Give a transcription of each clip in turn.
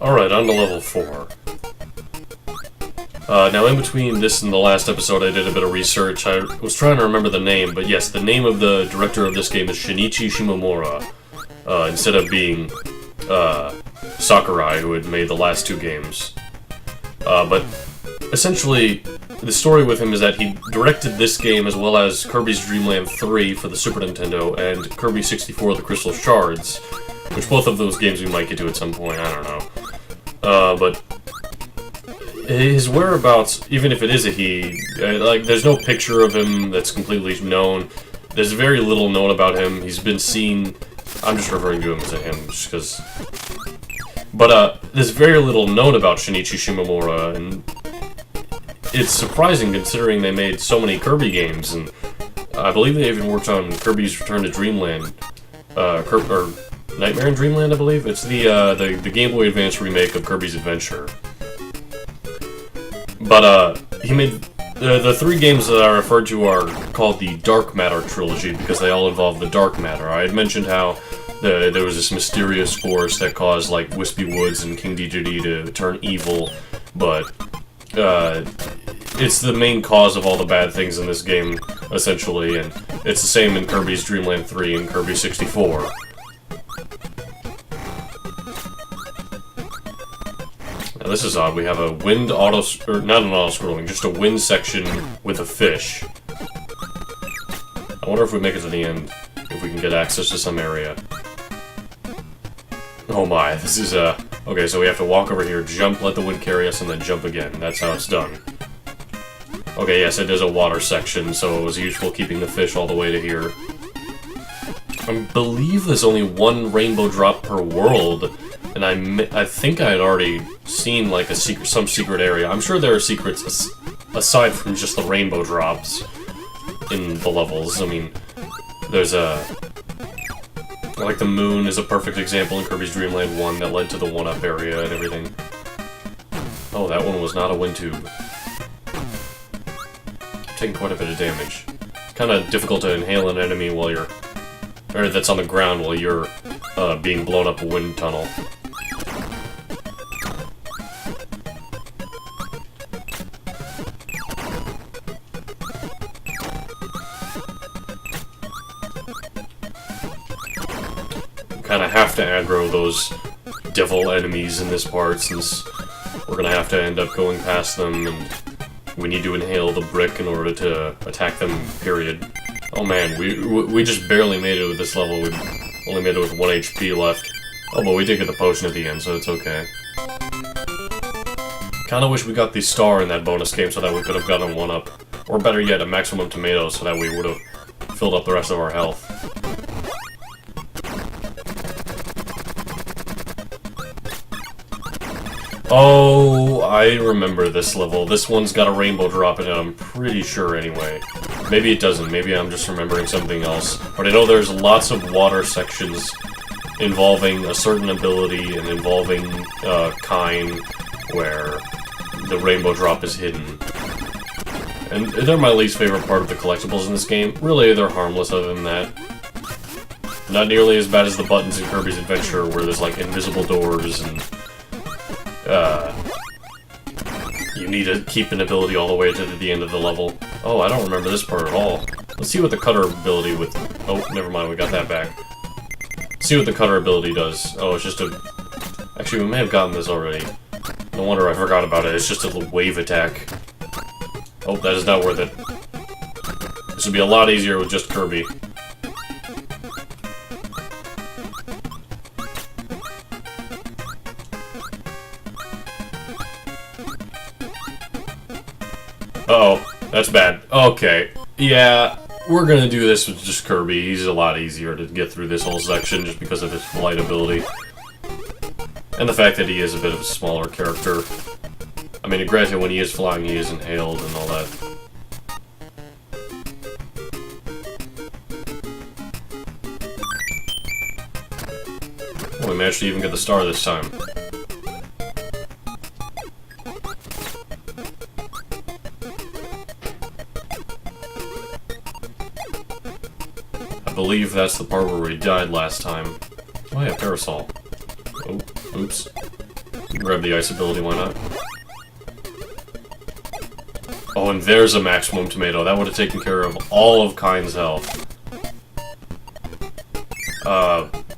Alright, on to level 4. Now in between this and the last episode I did a bit of research. I was trying to remember the name, but yes, the name of the director of this game is Shinichi Shimomura, instead of being Sakurai, who had made the last 2 games. But essentially, the story with him is that he directed this game as well as Kirby's Dream Land 3 for the Super Nintendo and Kirby 64 The Crystal Shards, which both of those games we might get to at some point, I don't know. But his whereabouts, even if it is a he, like, there's no picture of him that's completely known. There's very little known about him. He's been seen... I'm just referring to him as a him, just because... But, there's very little known about Shinichi Shimomura, and it's surprising considering they made so many Kirby games, and I believe they even worked on Kirby's Return to Dreamland, or Nightmare in Dreamland, I believe? It's the Game Boy Advance remake of Kirby's Adventure. But, he made... The 3 games that I referred to are called the Dark Matter Trilogy, because they all involve the Dark Matter. I had mentioned how there was this mysterious force that caused, like, Wispy Woods and King Dedede to turn evil, but, it's the main cause of all the bad things in this game, essentially, and it's the same in Kirby's Dream Land 3 and Kirby 64. Now this is odd, we have a wind auto... or not an auto-scrolling, just a wind section with a fish. I wonder if we make it to the end, if we can get access to some area. Oh my, this is okay, so we have to walk over here, jump, let the wind carry us, and then jump again. That's how it's done. Okay, yes, it is a water section, so it was useful keeping the fish all the way to here. I believe there's only 1 rainbow drop per world, and I think I had already seen, like, some secret area. I'm sure there are secrets aside from just the rainbow drops in the levels. I mean, there's like, the moon is a perfect example in Kirby's Dream Land 1 that led to the 1-up area and everything. Oh, that one was not a wind tube. I'm taking quite a bit of damage. Kind of difficult to inhale an enemy while you're... or that's on the ground while you're being blown up a wind tunnel. Kind of have to aggro those devil enemies in this part, since we're gonna have to end up going past them, and we need to inhale the brick in order to attack them, period. Oh man, we just barely made it with this level. We only made it with 1 HP left. Oh, but we did get the potion at the end, so it's okay. Kinda wish we got the star in that bonus game so that we could have gotten 1-up. Or better yet, a maximum tomato so that we would have filled up the rest of our health. Oh, I remember this level. This one's got a rainbow drop in it, I'm pretty sure anyway. Maybe it doesn't, maybe I'm just remembering something else. But I know there's lots of water sections involving a certain ability and involving Kine, where the rainbow drop is hidden. And they're my least favorite part of the collectibles in this game. Really, they're harmless other than that. Not nearly as bad as the buttons in Kirby's Adventure, where there's like invisible doors and... you need to keep an ability all the way to the end of the level. Oh, I don't remember this part at all. Let's see what the cutter ability with... oh, never mind, we got that back. Let's see what the cutter ability does. Oh, it's just a... actually, we may have gotten this already. No wonder I forgot about it. It's just a wave attack. Oh, that is not worth it. This would be a lot easier with just Kirby. Uh-oh, that's bad. Okay, yeah, we're gonna do this with just Kirby. He's a lot easier to get through this whole section just because of his flight ability. And the fact that he is a bit of a smaller character. I mean, granted, when he is flying, he is inhaled and all that. Oh, we managed to even get the star this time. I believe that's the part where we died last time. Oh yeah, parasol. Oh, oops. Grab the ice ability, why not? Oh, and there's a maximum tomato. That would have taken care of all of Kyne's health.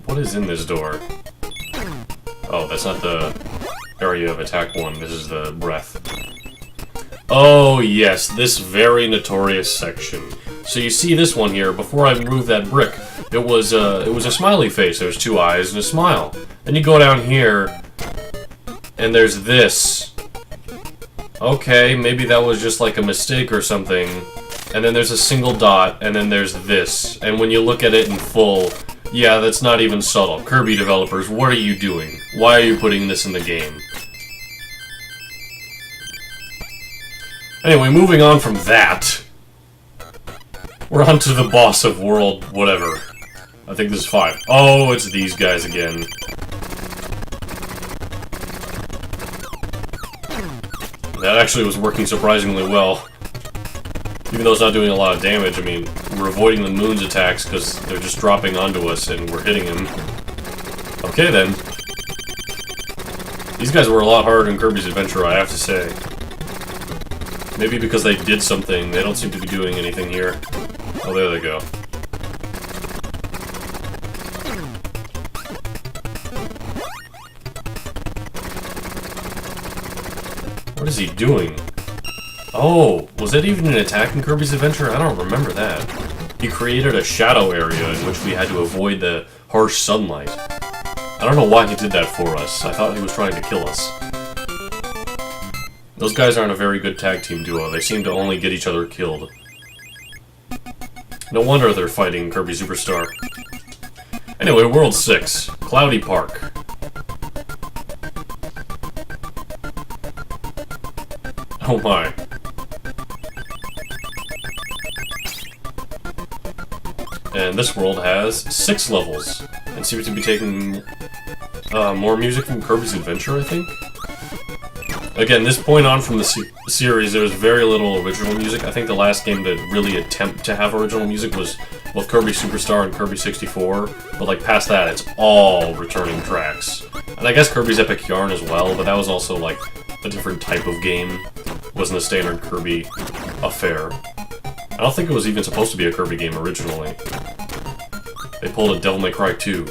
What is in this door? Oh, that's not the area of attack 1. This is the breath. Oh, yes, this very notorious section. So you see this one here, before I removed that brick, it was a smiley face. There was 2 eyes and a smile. Then you go down here, and there's this. Okay, maybe that was just like a mistake or something. And then there's a single dot, and then there's this. And when you look at it in full, yeah, that's not even subtle. Kirby developers, what are you doing? Why are you putting this in the game? Anyway, moving on from that, we're on to the boss of World whatever. I think this is 5. Oh, it's these guys again. That actually was working surprisingly well. Even though it's not doing a lot of damage, I mean, we're avoiding the moon's attacks because they're just dropping onto us and we're hitting him. Okay then. These guys were a lot harder than Kirby's Adventure, I have to say. Maybe because they did something, they don't seem to be doing anything here. Oh, there they go. What is he doing? Oh, was that even an attack in Kirby's Adventure? I don't remember that. He created a shadow area in which we had to avoid the harsh sunlight. I don't know why he did that for us. I thought he was trying to kill us. Those guys aren't a very good tag team duo. They seem to only get each other killed. No wonder they're fighting Kirby Superstar. Anyway, World 6. Cloudy Park. Oh my. And this world has 6 levels, and seems to be taking more music from Kirby's Adventure, I think? Again, this point on from the series, there was very little original music. I think the last game to really attempt to have original music was both Kirby Superstar and Kirby 64, but like past that, it's all returning tracks. And I guess Kirby's Epic Yarn as well, but that was also like a different type of game. It wasn't a standard Kirby affair. I don't think it was even supposed to be a Kirby game originally. They pulled a Devil May Cry 2.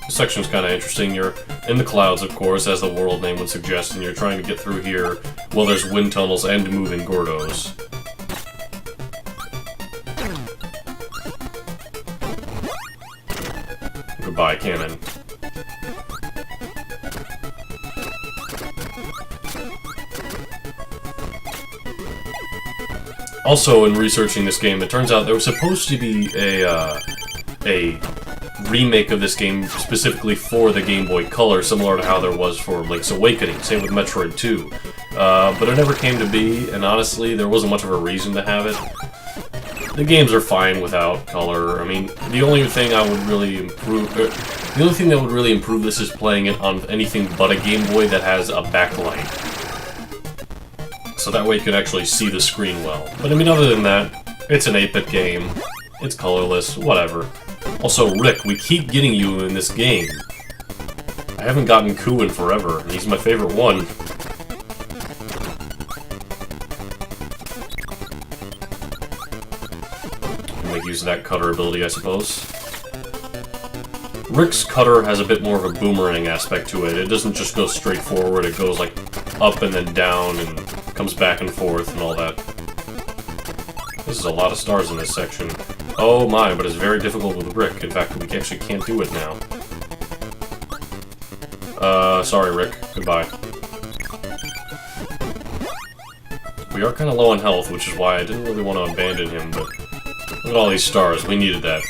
This section's kind of interesting. You're in the clouds, of course, as the world name would suggest, and you're trying to get through here while there's wind tunnels and moving Gordos. Goodbye, cannon. Also, in researching this game, it turns out there was supposed to be a remake of this game specifically for the Game Boy Color, similar to how there was for Link's Awakening, same with Metroid 2. But it never came to be, and honestly, there wasn't much of a reason to have it. The games are fine without color. I mean, the only thing I would really improve... the only thing that would really improve this is playing it on anything but a Game Boy that has a backlight. So that way you can actually see the screen well. But I mean, other than that, it's an 8-bit game. It's colorless, whatever. Also, Rick, we keep getting you in this game. I haven't gotten Ku in forever, and he's my favorite one. Make use of that cutter ability, I suppose. Rick's cutter has a bit more of a boomerang aspect to it. It doesn't just go straight forward, it goes like up and then down and comes back and forth and all that. This is a lot of stars in this section. Oh my, but it's very difficult with Rick. In fact, we actually can't do it now. Sorry Rick. Goodbye. We are kind of low on health, which is why I didn't really want to abandon him, but look at all these stars. We needed that.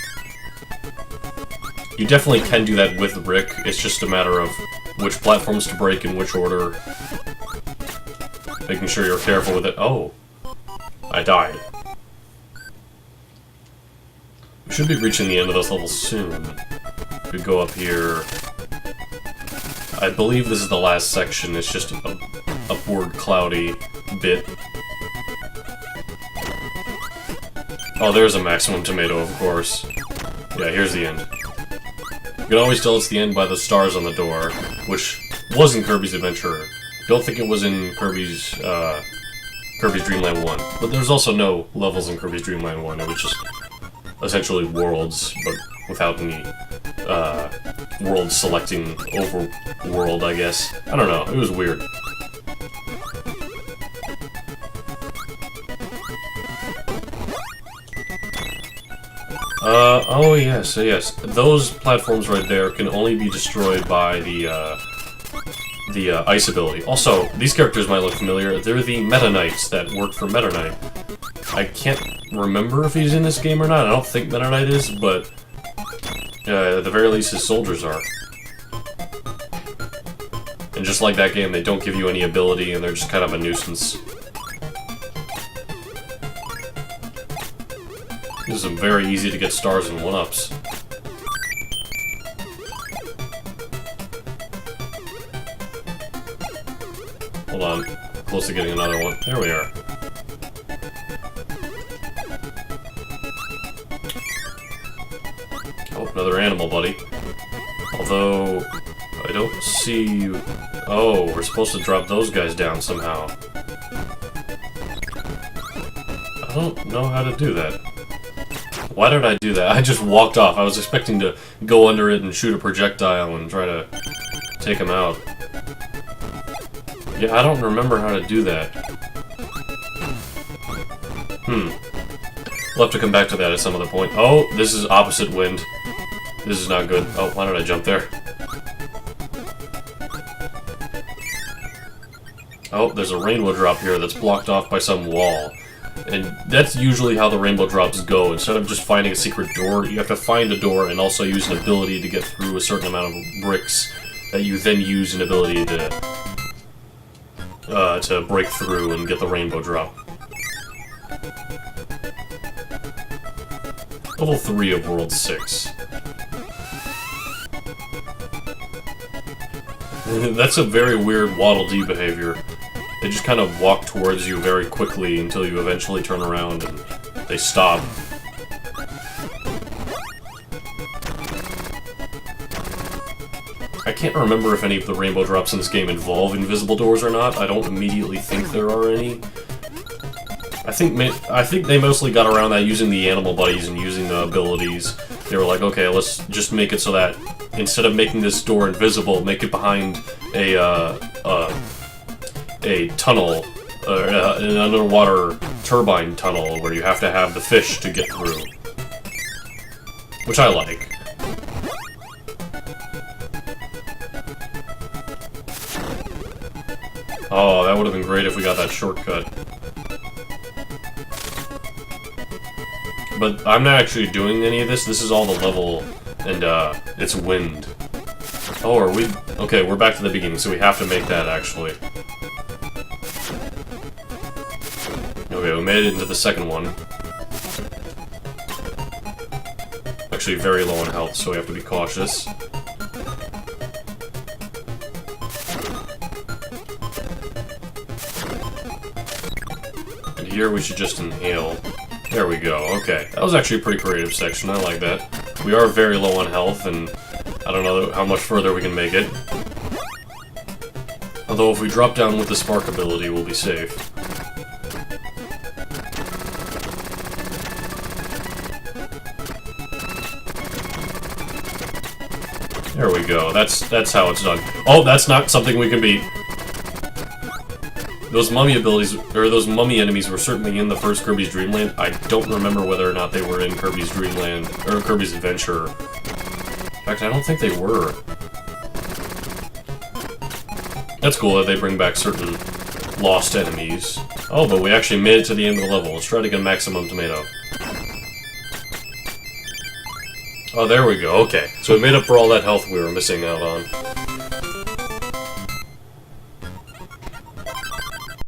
You definitely can do that with Rick. It's just a matter of which platforms to break in which order. Making sure you're careful with it. Oh. I died. We should be reaching the end of this level soon. We could go up here. I believe this is the last section. It's just an upward cloudy bit. Oh, there's a maximum tomato, of course. Yeah, here's the end. You can always tell it's the end by the stars on the door, which was in Kirby's Adventure. Don't think it was in Kirby's Dream Land 1. But there's also no levels in Kirby's Dream Land 1. It was just essentially worlds, but without any world selecting overworld, I guess. I don't know. It was weird. Oh yes, yes. Those platforms right there can only be destroyed by the ice ability. Also, these characters might look familiar. They're the Meta Knights that work for Meta Knight. I can't remember if he's in this game or not. I don't think Meta Knight is, but at the very least his soldiers are. And just like that game, they don't give you any ability and they're just kind of a nuisance. This is very easy to get stars and 1-ups. Hold on. Close to getting another one. There we are. Oh, another animal, buddy. Although, I don't see you... Oh, we're supposed to drop those guys down somehow. I don't know how to do that. Why did I do that? I just walked off. I was expecting to go under it and shoot a projectile and try to take him out. Yeah, I don't remember how to do that. We'll have to come back to that at some other point. Oh, this is opposite wind. This is not good. Oh, why did I jump there? Oh, there's a rainbow drop here that's blocked off by some wall. And that's usually how the rainbow drops go. Instead of just finding a secret door, you have to find a door and also use an ability to get through a certain amount of bricks that you then use an ability to break through and get the rainbow drop. Level 3 of World 6. That's a very weird Waddle Dee behavior. They just kind of walk towards you very quickly until you eventually turn around and they stop. I can't remember if any of the rainbow drops in this game involve invisible doors or not. I don't immediately think there are any. I think they mostly got around that using the animal buddies and using the abilities. They were like, okay, let's just make it so that instead of making this door invisible, make it behind a tunnel, an underwater turbine tunnel where you have to have the fish to get through. Which I like. Oh, that would have been great if we got that shortcut. But I'm not actually doing any of this. This is all the level, and it's wind. Oh, are we... Okay, we're back to the beginning, so we have to make that, actually. Okay, we made it into the second one. Actually, very low on health, so we have to be cautious. And here we should just inhale. There we go, okay. That was actually a pretty creative section, I like that. We are very low on health, and I don't know how much further we can make it. Although if we drop down with the spark ability, we'll be safe. There we go, that's how it's done. Oh, that's not something we can beat. Those mummy abilities, or those mummy enemies were certainly in the first Kirby's Dream Land. I don't remember whether or not they were in Kirby's Dream Land, or Kirby's Adventure. In fact, I don't think they were. That's cool that they bring back certain lost enemies. Oh, but we actually made it to the end of the level. Let's try to get a maximum tomato. Oh, there we go, okay. So we made up for all that health we were missing out on.